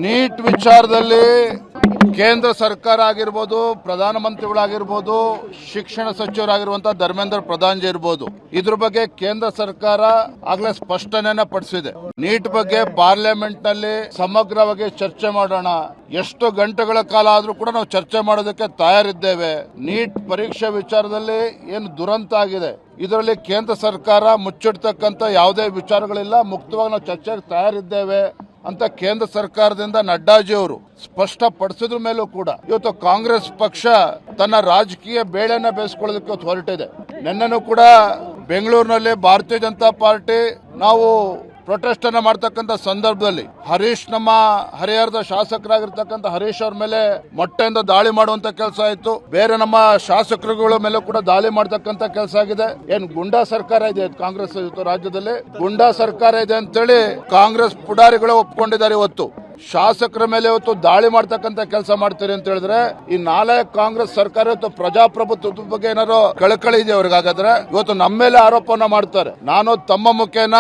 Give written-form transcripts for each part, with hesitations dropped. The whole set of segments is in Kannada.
ನೀಟ್ ವಿಚಾರದಲ್ಲಿ ಕೇಂದ್ರ ಸರ್ಕಾರ ಆಗಿರ್ಬೋದು, ಪ್ರಧಾನಮಂತ್ರಿಗಳಾಗಿರ್ಬೋದು, ಶಿಕ್ಷಣ ಸಚಿವರಾಗಿರುವಂತಹ ಧರ್ಮೇಂದ್ರ ಪ್ರಧಾನ್ ಜಿ ಇರ್ಬೋದು, ಇದ್ರ ಬಗ್ಗೆ ಕೇಂದ್ರ ಸರ್ಕಾರ ಆಗ್ಲೇ ಸ್ಪಷ್ಟನೆಯನ್ನ ಪಡಿಸಿದೆ. ನೀಟ್ ಬಗ್ಗೆ ಪಾರ್ಲಿಮೆಂಟ್ ನಲ್ಲಿ ಸಮಗ್ರವಾಗಿ ಚರ್ಚೆ ಮಾಡೋಣ, ಎಷ್ಟು ಗಂಟೆಗಳ ಕಾಲ ಆದ್ರೂ ಕೂಡ ನಾವು ಚರ್ಚೆ ಮಾಡೋದಕ್ಕೆ ತಯಾರಿದ್ದೇವೆ. ನೀಟ್ ಪರೀಕ್ಷೆ ವಿಚಾರದಲ್ಲಿ ಏನು ದುರಂತ ಆಗಿದೆ, ಇದರಲ್ಲಿ ಕೇಂದ್ರ ಸರ್ಕಾರ ಮುಚ್ಚಿಡ್ತಕ್ಕಂಥ ಯಾವುದೇ ವಿಚಾರಗಳಿಲ್ಲ, ಮುಕ್ತವಾಗಿ ನಾವು ಚರ್ಚೆಗೆ ತಯಾರಿದ್ದೇವೆ ಅಂತ ಕೇಂದ್ರ ಸರ್ಕಾರದಿಂದ ನಡ್ಡಾಜಿ ಅವರು ಸ್ಪಷ್ಟಪಡಿಸಿದ್ರ ಮೇಲೂ ಕೂಡ ಇವತ್ತು ಕಾಂಗ್ರೆಸ್ ಪಕ್ಷ ತನ್ನ ರಾಜಕೀಯ ಬೇಳೆನ ಬೇಯಿಸ್ಕೊಳ್ಳೋದಕ್ಕೆ ಹೊರಟಿದೆ. ನಿನ್ನೆನೂ ಕೂಡ ಬೆಂಗಳೂರಿನಲ್ಲಿ ಭಾರತೀಯ ಜನತಾ ಪಾರ್ಟಿ ನಾವು ಪ್ರೊಟೆಸ್ಟ್ ಅನ್ನ ಮಾಡ್ತಕ್ಕಂಥ ಸಂದರ್ಭದಲ್ಲಿ ಹರೀಶ್, ನಮ್ಮ ಹರಿಹರದ ಶಾಸಕರಾಗಿರ್ತಕ್ಕಂಥ ಹರೀಶ್ ಅವ್ರ ಮೇಲೆ ಮೊಟ್ಟೆಯಿಂದ ದಾಳಿ ಮಾಡುವಂತ ಕೆಲಸ ಆಯ್ತು. ಬೇರೆ ನಮ್ಮ ಶಾಸಕರುಗಳ ಮೇಲೆ ಕೂಡ ದಾಳಿ ಮಾಡ್ತಕ್ಕಂಥ ಕೆಲಸ ಆಗಿದೆ. ಏನ್ ಗುಂಡಾ ಸರ್ಕಾರ ಇದೆ ಕಾಂಗ್ರೆಸ್ ರಾಜ್ಯದಲ್ಲಿ, ಗುಂಡಾ ಸರ್ಕಾರ ಇದೆ ಅಂತೇಳಿ ಕಾಂಗ್ರೆಸ್ ಪುಡಾರಿಗಳು ಒಪ್ಕೊಂಡಿದ್ದಾರೆ. ಇವತ್ತು ಶಾಸಕರ ಮೇಲೆ ಇವತ್ತು ದಾಳಿ ಮಾಡ್ತಕ್ಕಂಥ ಕೆಲಸ ಮಾಡ್ತೀರಿ ಅಂತ ಹೇಳಿದ್ರೆ ಈ ನಾಲಾಯಕ್ ಕಾಂಗ್ರೆಸ್ ಸರ್ಕಾರ ಇವತ್ತು ಪ್ರಜಾಪ್ರಭುತ್ವದ ಬಗ್ಗೆ ಏನಾದ್ರು ಕಳಕಳಿ ಇದೆ ಅವ್ರಿಗಾಗಾದ್ರೆ ಇವತ್ತು ನಮ್ಮ ಮೇಲೆ ಆರೋಪನ ಮಾಡ್ತಾರೆ. ನಾನು ತಮ್ಮ ಮುಖೇನ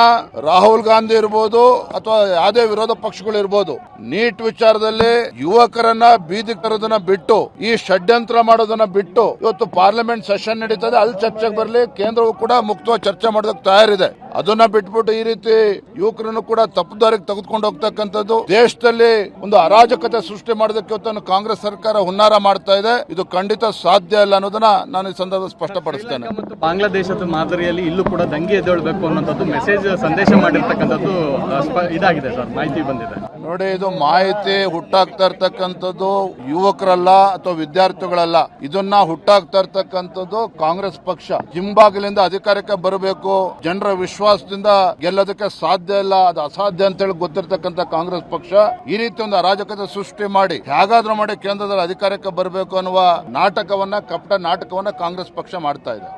ರಾಹುಲ್ ಗಾಂಧಿ ಇರ್ಬೋದು ಅಥವಾ ಯಾವುದೇ ವಿರೋಧ ಪಕ್ಷಗಳು ಇರ್ಬೋದು, ನೀಟ್ ವಿಚಾರದಲ್ಲಿ ಯುವಕರನ್ನ ಬೀದಿ ಕರೋದನ್ನ ಬಿಟ್ಟು, ಈ ಷಡ್ಯಂತ್ರ ಮಾಡೋದನ್ನ ಬಿಟ್ಟು ಇವತ್ತು ಪಾರ್ಲಿಮೆಂಟ್ ಸೆಷನ್ ನಡೀತದೆ, ಅಲ್ಲಿ ಚರ್ಚೆಗೆ ಬರಲಿ, ಕೇಂದ್ರವು ಕೂಡ ಮುಕ್ತವಾಗಿ ಚರ್ಚೆ ಮಾಡೋದಕ್ಕೆ ತಯಾರಿದೆ. ಅದನ್ನ ಬಿಟ್ಬಿಟ್ಟು ಈ ರೀತಿ ಯುವಕರನ್ನು ಕೂಡ ತಪ್ಪುದಾರಿಗೆ ತೆಗೆದುಕೊಂಡು ಹೋಗ್ತಕ್ಕಂಥದ್ದು, ದೇಶದಲ್ಲಿ ಒಂದು ಅರಾಜಕತೆ ಸೃಷ್ಟಿ ಮಾಡೋದಕ್ಕೆ ಇವತ್ತು ಕಾಂಗ್ರೆಸ್ ಸರ್ಕಾರ ಹುನ್ನಾರ ಮಾಡ್ತಾ ಇದೆ. ಇದು ಖಂಡಿತ ಸಾಧ್ಯ ಇಲ್ಲ ಅನ್ನೋದನ್ನ ನಾನು ಈ ಸಂದರ್ಭದಲ್ಲಿ ಸ್ಪಷ್ಟಪಡಿಸ್ತೇನೆ. ಬಾಂಗ್ಲಾದೇಶದ ಮಾದರಿಯಲ್ಲಿ ಇಲ್ಲೂ ಕೂಡ ದಂಗೆ ಎದ್ದೇಳಬೇಕು ಅನ್ನೋದು ಮೆಸೇಜ್ ಸಂದೇಶ ಮಾಡಿರ್ತಕ್ಕಂಥದ್ದು ಇದಾಗಿದೆ ಸರ್, ಮಾಹಿತಿ ಬಂದಿದೆ. ನೋಡಿ, ಇದು ಮಾಹಿತಿ ಹುಟ್ಟಾಗ್ತಾ ಇರ್ತಕ್ಕಂಥದ್ದು ಯುವಕರಲ್ಲ ಅಥವಾ ವಿದ್ಯಾರ್ಥಿಗಳಲ್ಲ, ಇದನ್ನ ಹುಟ್ಟಾಗ್ತಾ ಇರ್ತಕ್ಕಂಥದ್ದು ಕಾಂಗ್ರೆಸ್ ಪಕ್ಷ. ಹಿಂಬಾಗಿಲಿಂದ ಅಧಿಕಾರಕ್ಕೆ ಬರಬೇಕು, ಜನರ ವಿಶ್ವಾಸದಿಂದ ಗೆಲ್ಲೋದಕ್ಕೆ ಸಾಧ್ಯ ಇಲ್ಲ, ಅದು ಅಸಾಧ್ಯ ಅಂತ ಹೇಳಿ ಗೊತ್ತಿರ್ತಕ್ಕಂಥ ಕಾಂಗ್ರೆಸ್ ಪಕ್ಷ ಈ ರೀತಿ ಒಂದು ಅರಾಜಕತೆ ಸೃಷ್ಟಿ ಮಾಡಿ ಹೇಗಾದ್ರೂ ಮಾಡಿ ಕೇಂದ್ರದಲ್ಲಿ ಅಧಿಕಾರಕ್ಕೆ ಬರಬೇಕು ಅನ್ನುವ ನಾಟಕವನ್ನ, ಕಪಟ ನಾಟಕವನ್ನ ಕಾಂಗ್ರೆಸ್ ಪಕ್ಷ ಮಾಡ್ತಾ ಇದೆ.